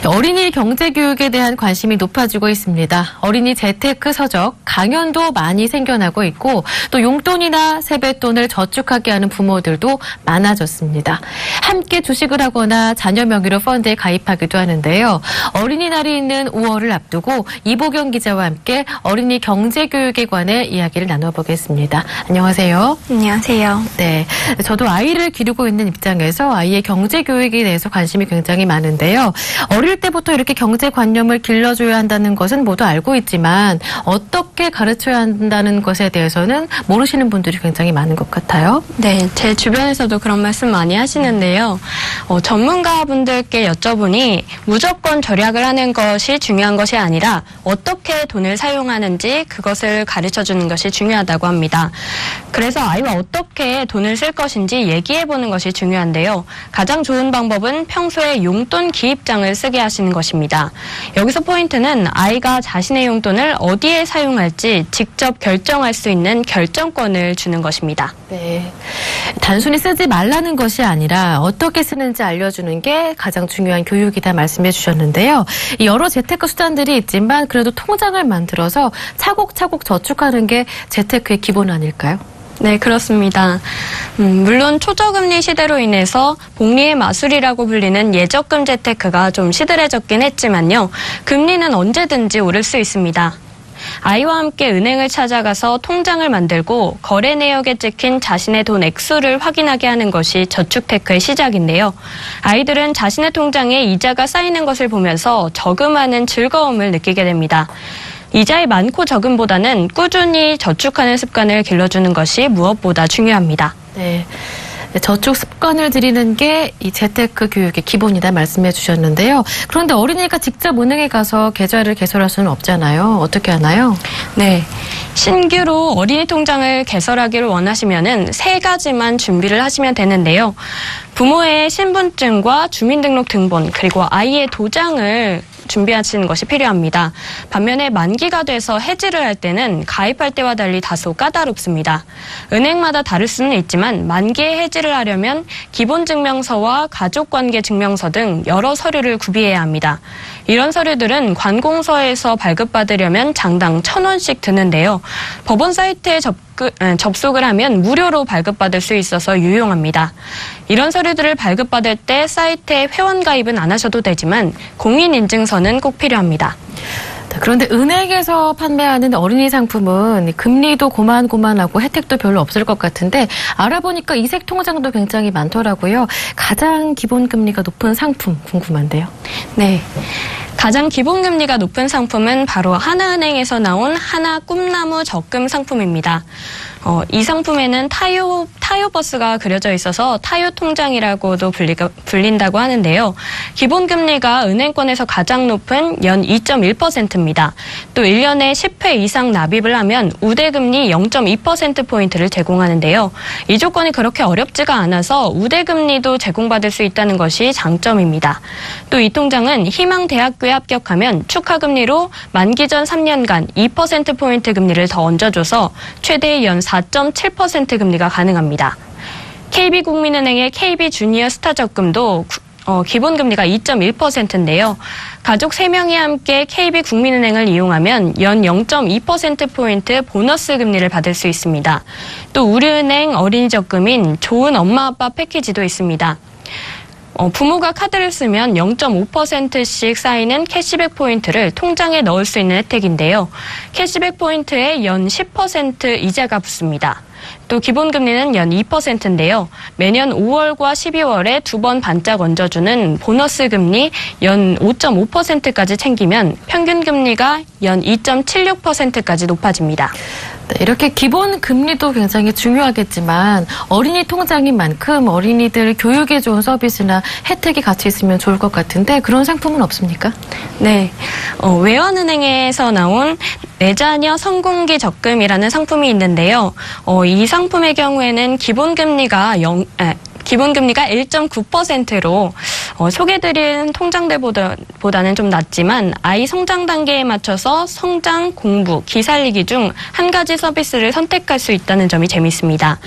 어린이 경제교육에 대한 관심이 높아지고 있습니다. 어린이 재테크 서적, 강연도 많이 생겨나고 있고 또 용돈이나 세뱃돈을 저축하게 하는 부모들도 많아졌습니다. 함께 주식을 하거나 자녀 명의로 펀드에 가입하기도 하는데요. 어린이날이 있는 5월을 앞두고 이보경 기자와 함께 어린이 경제교육에 관해 이야기를 나눠보겠습니다. 안녕하세요. 안녕하세요. 네, 저도 아이를 기르고 있는 입장에서 아이의 경제교육에 대해서 관심이 굉장히 많은데요. 어릴 때부터 이렇게 경제관념을 길러줘야 한다는 것은 모두 알고 있지만 어떻게 가르쳐야 한다는 것에 대해서는 모르시는 분들이 굉장히 많은 것 같아요. 네, 제 주변에서도 그런 말씀 많이 하시는데요. 전문가분들께 여쭤보니 무조건 절약을 하는 것이 중요한 것이 아니라 어떻게 돈을 사용하는지 그것을 가르쳐주는 것이 중요하다고 합니다. 그래서 아이와 어떻게 돈을 쓸 것인지 얘기해보는 것이 중요한데요. 가장 좋은 방법은 평소에 용돈 기입장을 쓰게 하시는 것입니다. 여기서 포인트는 아이가 자신의 용돈을 어디에 사용할지 직접 결정할 수 있는 결정권을 주는 것입니다. 네, 단순히 쓰지 말라는 것이 아니라 어떻게 쓰는지 알려주는 게 가장 중요한 교육이다 말씀해 주셨는데요. 여러 재테크 수단들이 있지만 그래도 통장을 만들어서 차곡차곡 저축하는 게 재테크의 기본 아닐까요? 네, 그렇습니다. 물론 초저금리 시대로 인해서 복리의 마술이라고 불리는 예적금 재테크가 좀 시들해졌긴 했지만요. 금리는 언제든지 오를 수 있습니다. 아이와 함께 은행을 찾아가서 통장을 만들고 거래 내역에 찍힌 자신의 돈 액수를 확인하게 하는 것이 저축테크의 시작인데요. 아이들은 자신의 통장에 이자가 쌓이는 것을 보면서 저금하는 즐거움을 느끼게 됩니다. 이자의 많고 적음보다는 꾸준히 저축하는 습관을 길러주는 것이 무엇보다 중요합니다. 네. 저축 습관을 들이는 게 이 재테크 교육의 기본이다 말씀해 주셨는데요. 그런데 어린이가 직접 은행에 가서 계좌를 개설할 수는 없잖아요. 어떻게 하나요? 네. 신규로 어린이 통장을 개설하기를 원하시면은 3가지만 준비를 하시면 되는데요. 부모의 신분증과 주민등록 등본 그리고 아이의 도장을 준비하시는 것이 필요합니다. 반면에 만기가 돼서 해지를 할 때는 가입할 때와 달리 다소 까다롭습니다. 은행마다 다를 수는 있지만 만기에 해지를 하려면 기본증명서와 가족관계증명서 등 여러 서류를 구비해야 합니다. 이런 서류들은 관공서에서 발급받으려면 장당 1,000원씩 드는데요. 법원 사이트에 접속을 하면 무료로 발급받을 수 있어서 유용합니다. 이런 서류들을 발급받을 때 사이트에 회원 가입은 안 하셔도 되지만 공인인증서는 꼭 필요합니다. 그런데 은행에서 판매하는 어린이 상품은 금리도 고만고만하고 혜택도 별로 없을 것 같은데 알아보니까 이색 통장도 굉장히 많더라고요. 가장 기본 금리가 높은 상품 궁금한데요. 네. 가장 기본 금리가 높은 상품은 바로 하나은행에서 나온 하나 꿈나무 적금 상품입니다. 이 상품에는 타요버스가 그려져 있어서 타요 통장이라고도 불린다고 하는데요. 기본 금리가 은행권에서 가장 높은 연 2.1%입니다. 또 1년에 10회 이상 납입을 하면 우대금리 0.2%포인트를 제공하는데요. 이 조건이 그렇게 어렵지가 않아서 우대금리도 제공받을 수 있다는 것이 장점입니다. 또 이 통장은 희망대학교에 합격하면 축하금리로 만기 전 3년간 2%포인트 금리를 더 얹어줘서 최대 연 4.7% 금리가 가능합니다. KB국민은행의 KB주니어 스타적금도 기본 금리가 2.1%인데요. 가족 3명이 함께 KB국민은행을 이용하면 연 0.2%포인트 보너스 금리를 받을 수 있습니다. 또 우리은행 어린이적금인 좋은 엄마 아빠 패키지도 있습니다. 부모가 카드를 쓰면 0.5%씩 쌓이는 캐시백 포인트를 통장에 넣을 수 있는 혜택인데요. 캐시백 포인트에 연 10% 이자가 붙습니다. 또 기본금리는 연 2%인데요. 매년 5월과 12월에 2번 반짝 얹어주는 보너스 금리 연 5.5%까지 챙기면 평균 금리가 연 2.76%까지 높아집니다. 네, 이렇게 기본 금리도 굉장히 중요하겠지만 어린이 통장인 만큼 어린이들 교육에 좋은 서비스나 혜택이 같이 있으면 좋을 것 같은데 그런 상품은 없습니까? 네, 외환은행에서 나온 내 자녀 성공기 적금이라는 상품이 있는데요. 이 상품의 경우에는 기본금리가 1.9%로 소개드린 통장들보다는 좀 낮지만 아이 성장 단계에 맞춰서 성장, 공부, 기 살리기 중 한 가지 서비스를 선택할 수 있다는 점이 재밌습니다.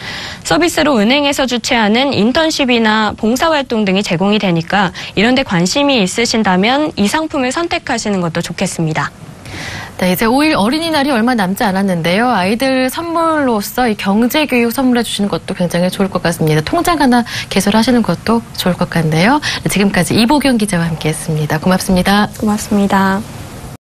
서비스로 은행에서 주최하는 인턴십이나 봉사활동 등이 제공이 되니까 이런 데 관심이 있으신다면 이 상품을 선택하시는 것도 좋겠습니다. 네, 이제 5일 어린이날이 얼마 남지 않았는데요. 아이들 선물로서 이 경제교육 선물해 주시는 것도 굉장히 좋을 것 같습니다. 통장 하나 개설하시는 것도 좋을 것 같네요. 지금까지 이보경 기자와 함께했습니다. 고맙습니다. 고맙습니다.